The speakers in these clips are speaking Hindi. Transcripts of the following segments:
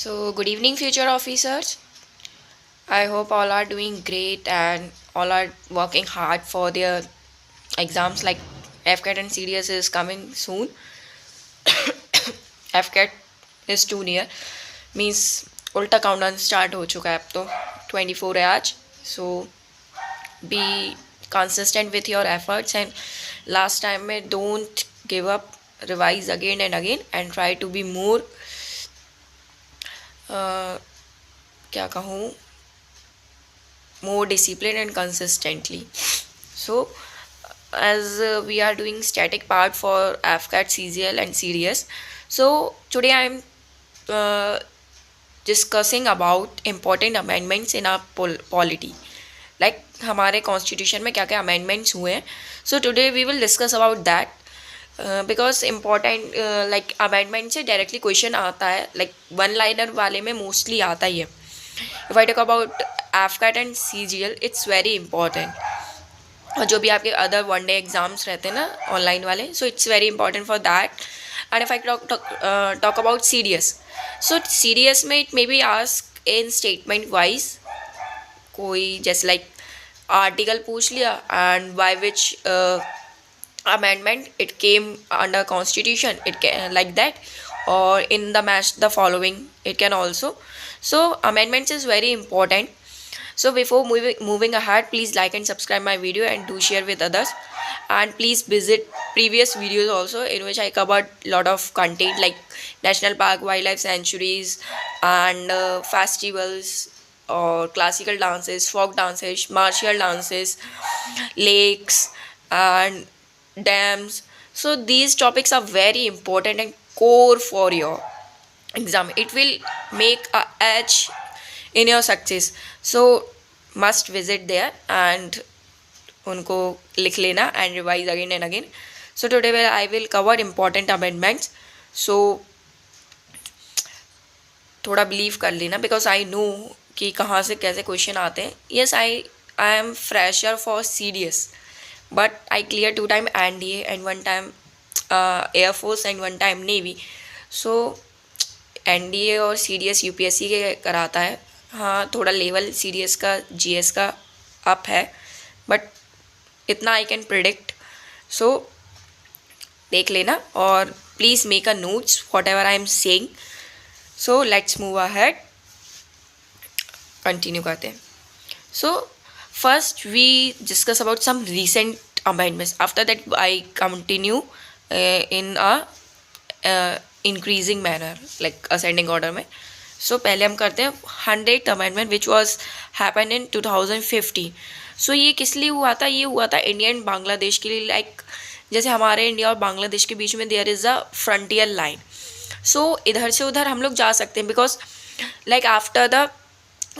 So, good evening, future officers. I hope all are doing great and all are working hard for their exams. Like FCAT and CDS is coming soon. FCAT is too near. Means उल्टा काउंटडाउन स्टार्ट हो चुका है अब तो 24 है आज. So be consistent with your efforts and last time में don't give up. Revise again and again and try to be more क्या कहूँ more disciplined and consistently. So as we are doing static part for AFCAT, CGL and CDS, so today I am discussing about important amendments in our polity, like हमारे कॉन्स्टिट्यूशन में क्या क्या अमेंडमेंट्स हुए हैं. So today we will discuss about that because important like amendment से डायरेक्टली क्वेश्चन आता है, लाइक वन लाइनर वाले में मोस्टली आता ही है. If I talk about AFCAT and CGL, it's very important. और जो भी आपके अदर वन डे एग्जाम्स रहते हैं ना ऑनलाइन वाले, so it's very important for that. And if I talk about CDS, so CDS में it may be ask in statement wise. कोई जैसे लाइक आर्टिकल पूछ लिया and by which amendment it came under constitution, it can like that, or in the match the following it can also. So amendments is very important. So before moving ahead, please like and subscribe my video and do share with others, and please visit previous videos also in which I covered lot of content like national park, wildlife sanctuaries and festivals or classical dances, folk dances, martial dances, lakes and dams. So these topics are very important and core for your exam. It will make a edge in your success. So must visit there and उनको लिख लेना and revise again and again. So today I will cover important amendments. So थोड़ा बिलीव कर लेना because I know कि कहाँ से कैसे क्वेश्चन आते हैं. Yes, I am fresher for CDS. But I cleared 2 time NDA and 1 time Air Force and 1 time Navy. So NDA और CDS UPSC के कराता है. हाँ, थोड़ा लेवल CDS का GS का अप है, बट इतना आई कैन प्रिडिक्ट. सो देख लेना और please make a notes what ever I am saying. So let's move ahead, continue करते हैं. सो first we discuss about some recent amendments. After that I continue in a increasing manner like ascending order में. So पहले हम करते हैं 100th amendment which was happened in 2015. So ये किस लिए हुआ था? ये हुआ था इंडिया एंड बांग्लादेश के लिए. लाइक जैसे हमारे इंडिया और बांग्लादेश के बीच में there is a frontier line. So इधर से उधर हम लोग जा सकते हैं because like after the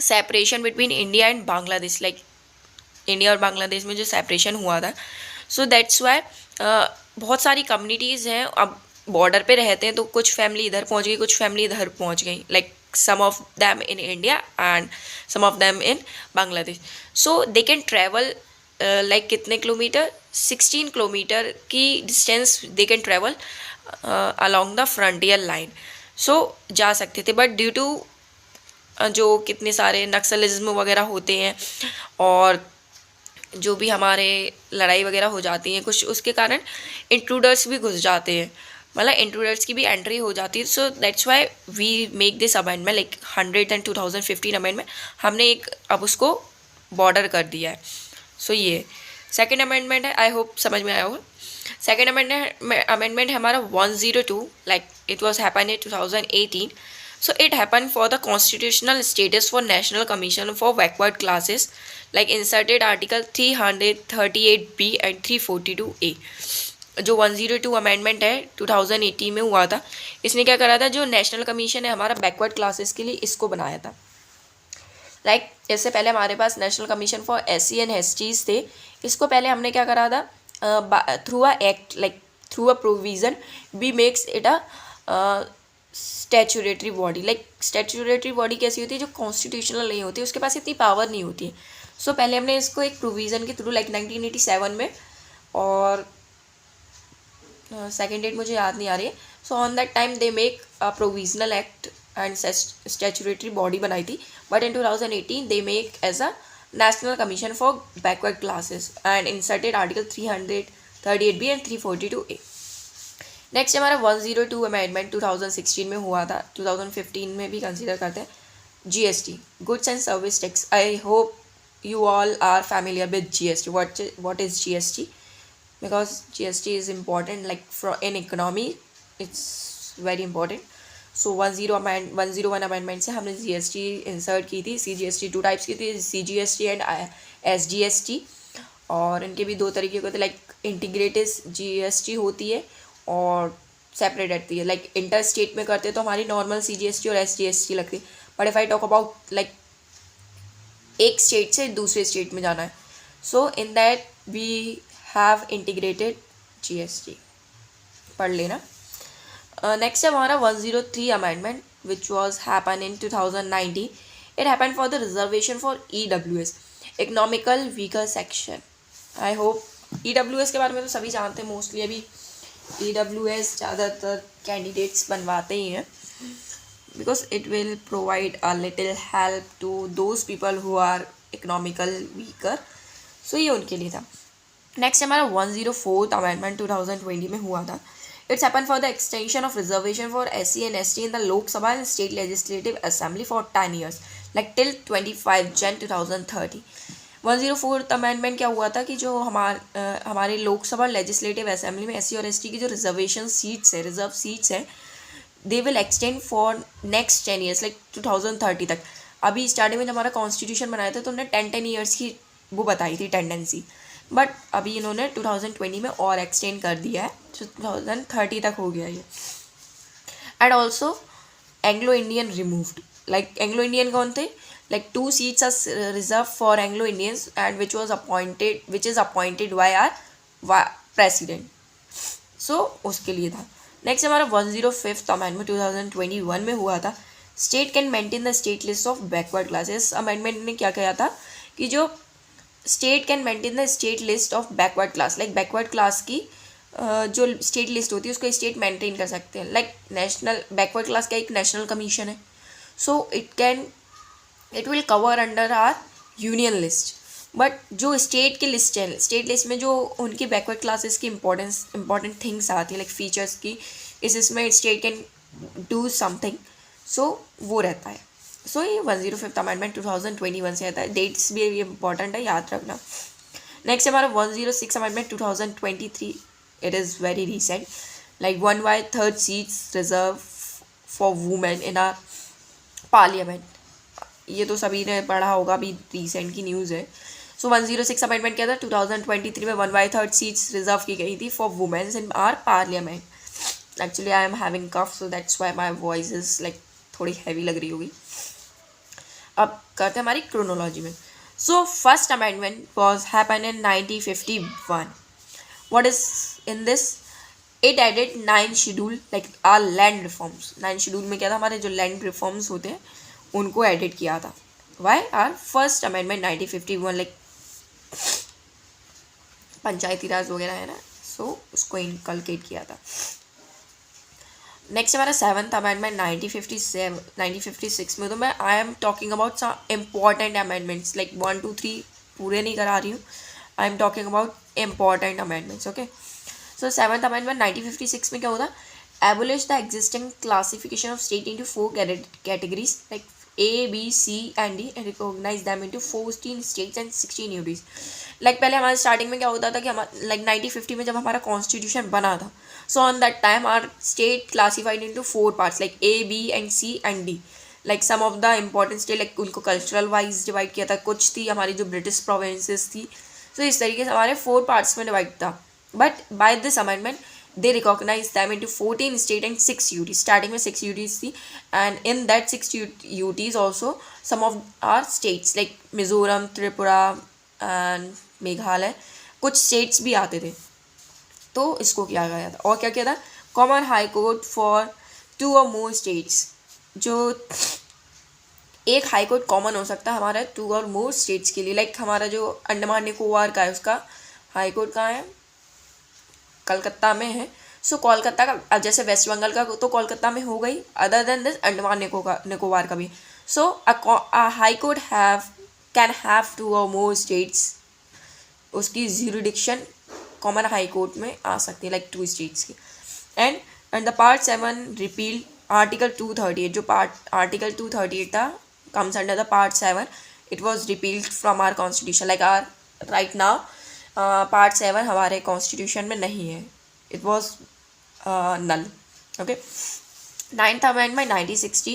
separation between India and Bangladesh, like India और बांग्लादेश में जो सेपरेशन हुआ था, सो दैट्स वाई बहुत सारी कम्युनिटीज़ हैं अब बॉर्डर पे रहते हैं. तो कुछ फैमिली इधर पहुंच गई, कुछ फैमिली इधर पहुंच गई, like some of them in India and some of them in Bangladesh. So they can travel like कितने किलोमीटर, 16 किलोमीटर की distance they can travel along the frontier line. So जा सकते थे, बट ड्यू टू जो कितने सारे नक्सलिज्म वगैरह होते हैं और जो भी हमारे लड़ाई वगैरह हो जाती है कुछ, उसके कारण इंट्रूडर्स भी घुस जाते हैं, मतलब इंट्रूडर्स की भी एंट्री हो जाती है. So that's why we make this amendment like 100 and 2015 amendment. हमने एक अब उसको बॉर्डर कर दिया है. सो ये सेकेंड अमेंडमेंट है, आई होप समझ में आया होगा. सेकेंड अमेंडमेंट है हमारा 102, like it was happen in 2018. So it happened for the constitutional status for National Commission for Backward Classes, like inserted article 338B and 342A. जो 102 अमेंडमेंट है 2018 में हुआ था. इसने क्या करा था, जो नेशनल कमीशन है हमारा बैकवर्ड क्लासेस के लिए, इसको बनाया था. लाइक इससे पहले हमारे पास national commission for SC and STs थे. इसको पहले हमने क्या करा था, through a act, like through a provision we makes it a statutory body. Like statutory body कैसी होती है, जो कॉन्स्टिट्यूशनल नहीं होती, उसके पास इतनी पावर नहीं होती है. सो पहले हमने इसको एक प्रोविज़न के थ्रू लाइक 1987 में, और सेकेंड डेट मुझे याद नहीं आ रही है, so on that time they make a provisional act and statutory body बनाई थी, but in 2018 they make as a national commission for backward classes and inserted article 338B and 342A। Next हमारा 102 अमेंडमेंट 2016 में हुआ था, 2015 में भी कंसिडर करते हैं। GST, goods and service tax. I hope you all are familiar with GST. What is GST? Because GST is important, like for in economy it's very important. So 101 amendment से हमने GST इंसर्ट की थी। CGST 2 टाइप्स की थी, CGST एंड SGST, और इनके भी 2 तरीके के होते हैं, लाइक इंटीग्रेटेड GST होती है और सेपरेट रहती है। लाइक इंटर स्टेट में करते तो हमारी नॉर्मल CGST और SGST लगती है, but if I talk about like एक स्टेट से दूसरे स्टेट में जाना है, so in that we have integrated GST, पढ़ लेना। नेक्स्ट है हमारा 103 amendment which was happen in 2019। It happen for the reservation for EWS, economical weaker section. I hope EWS के बारे में तो सभी जानते हैं मोस्टली। अभी EWS ज़्यादातर कैंडिडेट्स बनवाते ही हैं, because it will provide a little help to those people who are economical weaker. So ये उनके लिए था। नेक्स्ट हमारा 104th अमेंडमेंट 2020 में हुआ था। It's happen for the extension of reservation for SC and ST in the Lok Sabha and state legislative assembly for 10 years, like till 25 Jan 2030। 104th amendment क्या हुआ था कि जो हमारे लोकसभा लेजिस्लेटिव असेंबली में SC और ST की जो रिजर्वेशन सीट्स है, रिजर्व सीट्स हैं, they will extend for next 10 years, like 2030 तक। अभी स्टार्टिंग में जब हमारा कॉन्स्टिट्यूशन बनाया था तो उन्होंने 10 years की वो बताई थी टेंडेंसी, बट अभी इन्होंने 2020 में और एक्सटेंड कर दिया है, 2030 तक हो गया ये। And also Anglo Indian removed, like Anglo Indian कौन थे, like 2 seats are reserve for Anglo Indians and which is appointed by our president, so उसके लिए था। नेक्स्ट हमारा 105th अमेंडमेंट 2021 में हुआ था। State can maintain the state list of backward classes. Amendment ने क्या कहा था कि जो state can maintain the state list of backward class, like backward class की जो स्टेट लिस्ट होती है उसको स्टेट मेंटेन कर सकते हैं। लाइक नेशनल बैकवर्ड क्लास का एक नेशनल कमीशन है, so it will cover under our union list, but जो स्टेट की लिस्ट है, स्टेट लिस्ट में जो उनकी बैकवर्ड क्लासेस की इंपॉर्टेंट थिंग्स आती है, लाइक फीचर्स की, इसमें state can do something, so वो रहता है। सो ये 105th अमेंडमेंट 2021 से आता है। डेट्स भी इंपॉर्टेंट है, याद रखना। नेक्स्ट हमारा 106 amendment 2023, it is very recent, like 1/3 seats reserve for women in our parliament. ये तो सभी ने पढ़ा होगा, अभी रिसेंट की न्यूज़ है। सो 106 अमेंडमेंट क्या था, 2023 में 1/3 सीट्स रिजर्व की गई थी for womens in our parliament. Actually I am having cough, so that's why my voice is like थोड़ी हैवी लग रही होगी। अब करते हैं हमारी क्रोनोलॉजी में। So first amendment was happen in 1951। What is in this, it added 9 schedule like our land reforms. 9 schedule में क्या था, हमारे जो लैंड रिफॉर्म्स होते हैं उनको एडिट किया था। Why our first amendment 1951, like Panchayati Raj वगैरह है ना, सो उसको इनकलकेट किया था। नेक्स्ट हमारा 7th अमेंडमेंट 1956 में। तो मैं I am talking about some important amendments, like 1 2 3 पूरे नहीं करा रही हूँ, I am talking about important amendments. Okay, so 7th amendment 1956 में क्या होता, abolish the existing classification of state into 4 categories like A, B, C and D and recognize them into 14 states and 16 UTs। Like पहले हमारे स्टार्टिंग में क्या होता था कि हम लाइक 1950 में जब हमारा कॉन्स्टिट्यूशन बना था, so on that time our state classified into 4 parts like A, B and C and D। Like some of the important state like उनको कल्चरल वाइज डिवाइड किया था, कुछ थी हमारी जो ब्रिटिश प्रोविंसेस थी, सो इस तरीके से हमारे 4 पार्ट्स में डिवाइड था। But by this amendment they recognize them into 14 state and 6 UTs। starting में 6 UTs थी, and in that 6 UTs also some of our states like Mizoram, Tripura and Meghalaya, कुछ states भी आते थे, तो इसको किया गया था। और क्या किया था, common high court for 2 or more states। जो एक हाई कोर्ट कॉमन हो सकता है हमारा 2 or more states के लिए, लाइक हमारा जो अंडमान निकोबार का है उसका हाई कोर्ट कहाँ है, कलकत्ता में है, सो कोलकाता का, अब जैसे वेस्ट बंगाल का तो कोलकाता में हो गई, other than this Andaman Nicobar का भी. So a high court can have 2 or more states, उसकी ज्यूरिडिक्शन कॉमन हाई कोर्ट में आ सकती है, लाइक 2 स्टेट्स की. And the part 7 repeal article 238, जो आर्टिकल 238 था comes under the part 7. It was repealed from our constitution, like our right now part 7 हमारे कॉन्स्टिट्यूशन में नहीं है. It was null. Okay. 9th Amendment 1960.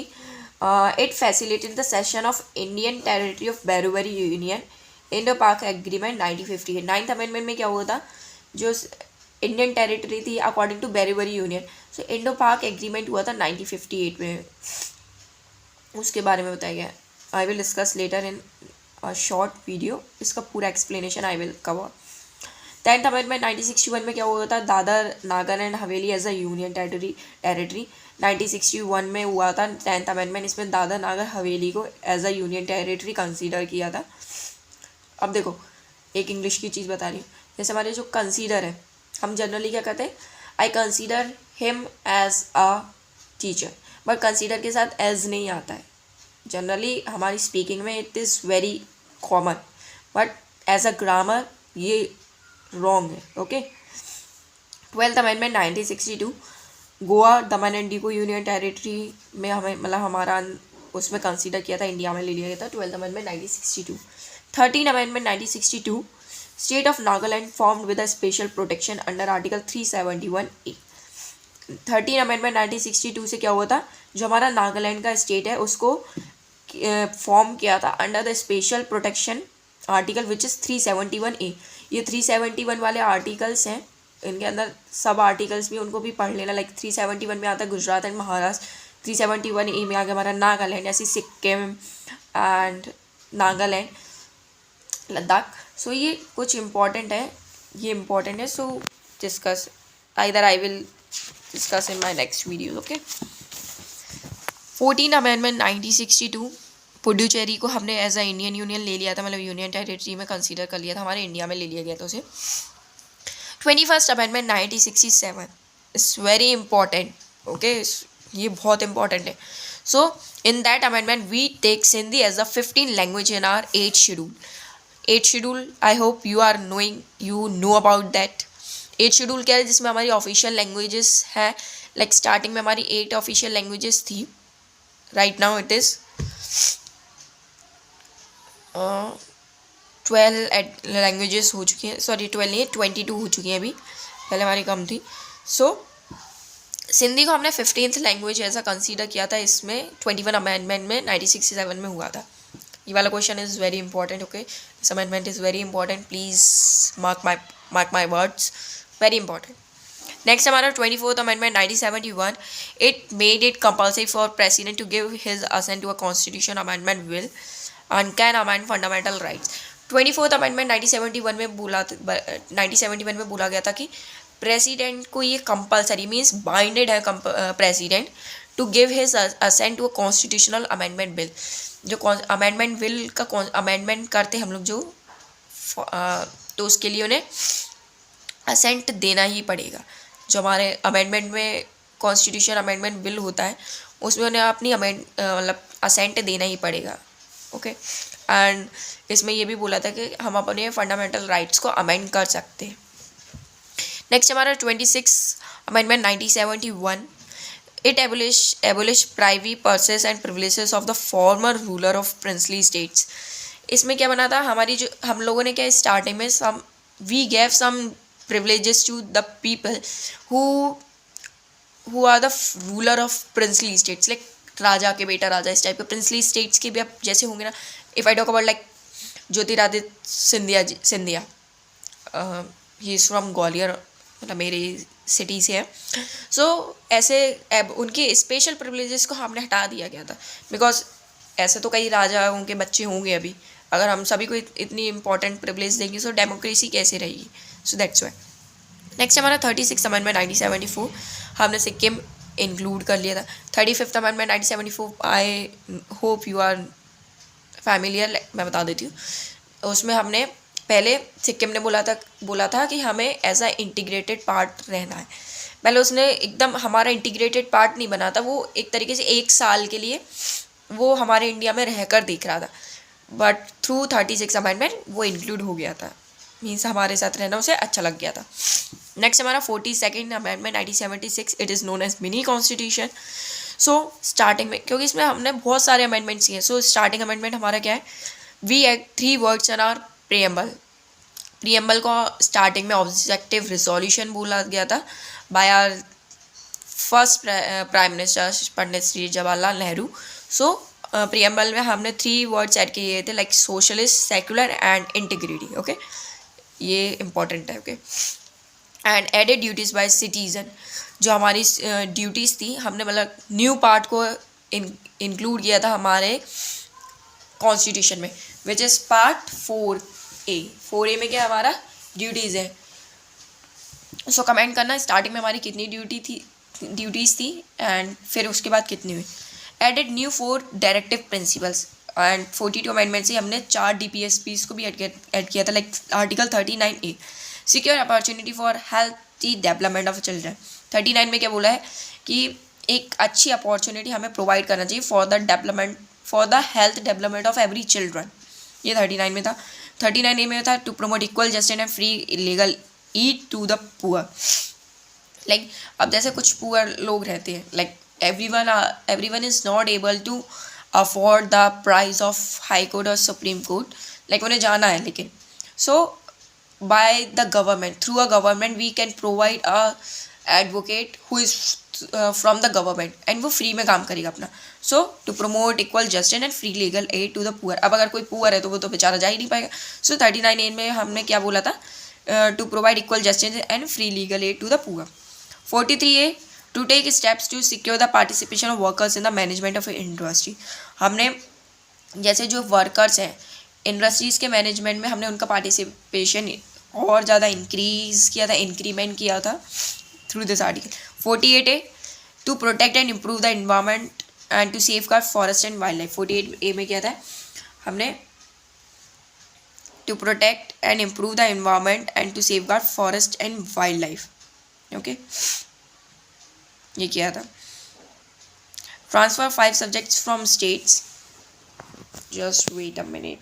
It facilitated the cession of Indian territory of Berubari Union. Indo-Pak Agreement 1958. 9th Amendment में क्या हुआ था, जो इंडियन टेरिटरी थी according to Berubari union, so Indo Pak agreement हुआ था 1958 में, उसके बारे में बताया गया. I will discuss later in short video, इसका पूरा explanation I will cover. 10th amendment 1961 में क्या हुआ था, दादर नागर and Haveli as a union territory 1961 में हुआ था 10th अमेंडमेंट. इसमें दादर नागर हवेली को as a union territory consider किया था. अब देखो एक इंग्लिश की चीज़ बता रही हूँ, जैसे हमारे जो कंसीडर है, हम जनरली क्या कहते हैं, I consider him as a teacher, but consider के साथ एज नहीं आता है जनरली हमारी स्पीकिंग में. It is very common, but as a grammar ये रॉन्ग है. Okay. 12th amendment 1962, Goa Daman and Diu union territory में हमें मतलब हमारा उसमें कंसीडर किया था, इंडिया में ले लिया गया था. 12th amendment 1962. 13th amendment 1962, state of Nagaland formed with a special protection under article 371A. 13th amendment 1962 से क्या हुआ था, जो हमारा नागालैंड का स्टेट है उसको फॉर्म किया था under the special protection article which is 371A. ये 371 वाले आर्टिकल्स हैं, इनके अंदर सब आर्टिकल्स भी उनको भी पढ़ लेना. लाइक 371 में आता है गुजरात एंड महाराष्ट्र, 371A में आ गया हमारा नागालैंड, ऐसी सिक्किम एंड नागालैंड, लद्दाख. सो ये कुछ इम्पॉर्टेंट है, ये इम्पॉर्टेंट है. सो discuss either I will discuss in my next video. Okay. 14th amendment 1962, Puducherry को हमने एज अ इंडियन यूनियन ले लिया था, मतलब यूनियन टेरिटरी में कंसीडर कर लिया था, हमारे इंडिया में ले लिया गया था उसे. 21st amendment 1967 is very important. Okay, ये बहुत इंपॉर्टेंट है. So in that amendment we take Sindhi as a 15th language in our 8th schedule. 8th schedule I hope you are knowing, you know about that. 8th schedule क्या है, जिसमें हमारी ऑफिशियल लैंग्वेजेस है. लाइक स्टार्टिंग में हमारी 8 ऑफिशियल लैंग्वेजेस थी. Right now it is 12 languages हो चुकी हैं. सॉरी 12 नहीं, 22 हो चुकी हैं अभी, पहले हमारी कम थी. सो सिंधी को हमने 15th लैंग्वेज ऐसा कंसीडर किया था. इसमें 21 अमेंडमेंट में 1967 में हुआ था. ये वाला question is very important. Okay, this amendment is very important, please mark my words, very important. Next हमारा 24th amendment 1971. It made it compulsory for president to give his assent to a constitution amendment bill and can amend fundamental rights. 24th amendment 1971 में बोला गया था कि प्रेसिडेंट को ये कंपलसरी मीन्स बाइंडेड है president to give his assent to a constitutional amendment bill. जो अमेंडमेंट बिल का अमेंडमेंट करते हम लोग जो तो उसके लिए उन्हें असेंट देना ही पड़ेगा. जो हमारे अमेंडमेंट में कॉन्स्टिट्यूशन अमेंडमेंट बिल होता है उसमें उन्हें अपनी मतलब असेंट देना ही पड़ेगा. ओके. एंड इसमें ये भी बोला था कि हम अपने फंडामेंटल राइट्स को अमेंड कर सकते हैं. नेक्स्ट हमारा 26 amendment 1971. It abolish privy purses and privileges of the former ruler of princely states. इसमें क्या बना था, हमारी जो हम लोगों ने क्या स्टार्टिंग में we gave some privileges to the people who are the ruler of princely states, like राजा के बेटा राजा, इस टाइप के प्रिंसली स्टेट्स के भी आप जैसे होंगे ना. If I talk about like Jyotiraditya Scindia, he is from Gwalior, मतलब मेरी सिटी से है. सो ऐसे उनके स्पेशल प्रिविलेजेस को हमने हटा दिया गया था, बिकॉज ऐसे तो कई राजा उनके बच्चे होंगे अभी, अगर हम सभी को इतनी इंपॉर्टेंट प्रिविलेज देंगे सो डेमोक्रेसी कैसे रहेगी. सो दैट्स वाई. नेक्स्ट हमारा 36 अमेंडमेंट 1974, हमने सिक्किम इंक्लूड कर लिया था. 35th amendment 1974, I hope you are familiar, मैं बता देती हूँ. उसमें हमने पहले सिक्किम ने बोला था कि हमें एज अ इंटीग्रेटेड पार्ट रहना है, पहले उसने एकदम हमारा इंटीग्रेटेड पार्ट नहीं बना था, वो एक तरीके से 1 साल के लिए वो हमारे इंडिया में रहकर देख रहा था, बट थ्रू 36 अमेंडमेंट वो इंक्लूड हो गया था, मीन्स हमारे साथ रहना उसे अच्छा लग गया था। नेक्स्ट हमारा 42nd amendment 1976, it is known as mini constitution. So starting में, क्योंकि इसमें हमने बहुत सारे अमेंडमेंट्स किए, सो स्टार्टिंग अमेंडमेंट हमारा क्या है, we add 3 words in our preamble. Preamble को स्टार्टिंग में ऑब्जेक्टिव रिजोल्यूशन बोला गया था by our first prime minister Pandit Shri Jawaharlal Nehru. So preamble में हमने 3 वर्ड्स ऐड किए थे, like socialist, secular and integrity. Okay, ये इंपॉर्टेंट है। Okay, and added duties by citizen, जो हमारी ड्यूटीज़ थी, हमने मतलब न्यू पार्ट को इंक्लूड किया था हमारे कॉन्स्टिट्यूशन में, which is part 4A। 4A में क्या हमारा ड्यूटीज़ है। सो कमेंट करना स्टार्टिंग में हमारी कितनी ड्यूटीज़ थी एंड फिर उसके बाद कितनी हुई। Added new 4 directive principles and 42 amendment से हमने 4 DPSPs को भी ऐड किया था, like article 39A, secure opportunity for healthy development of children. 39 में क्या बोला है कि एक अच्छी अपॉर्चुनिटी हमें प्रोवाइड करना चाहिए for the health development of every children, ये 39 में था। 39A में था to promote equal justice and free legal aid to the poor. Like अब जैसे कुछ पुअर लोग रहते हैं, like everyone is not able to afford the price of high court or supreme court, like उन्हें जाना है, लेकिन so by the government, through a government we can provide a advocate who is from the government and वो फ्री में काम करेगा अपना। so to promote equal justice and free legal aid to the poor। अब अगर कोई पुअर है तो वो तो बेचारा जा ही नहीं पाएगा। so 39A में हमने क्या बोला था, to provide equal justice and free legal aid to the poor। 43A to take steps to secure the participation of workers in the management of industry। हमने जैसे जो वर्कर्स हैं इंडस्ट्रीज़ के मैनेजमेंट में, हमने उनका पार्टिसिपेशन और ज़्यादा इंक्रीज़ किया था, इंक्रीमेंट किया था through this article. 48A to protect and improve the environment and to safeguard forest and wildlife. 48A में क्या था, हमने to protect and improve the environment and to safeguard forest and wildlife. Okay, ये किया था। Transfer 5 subjects from states, just wait a minute.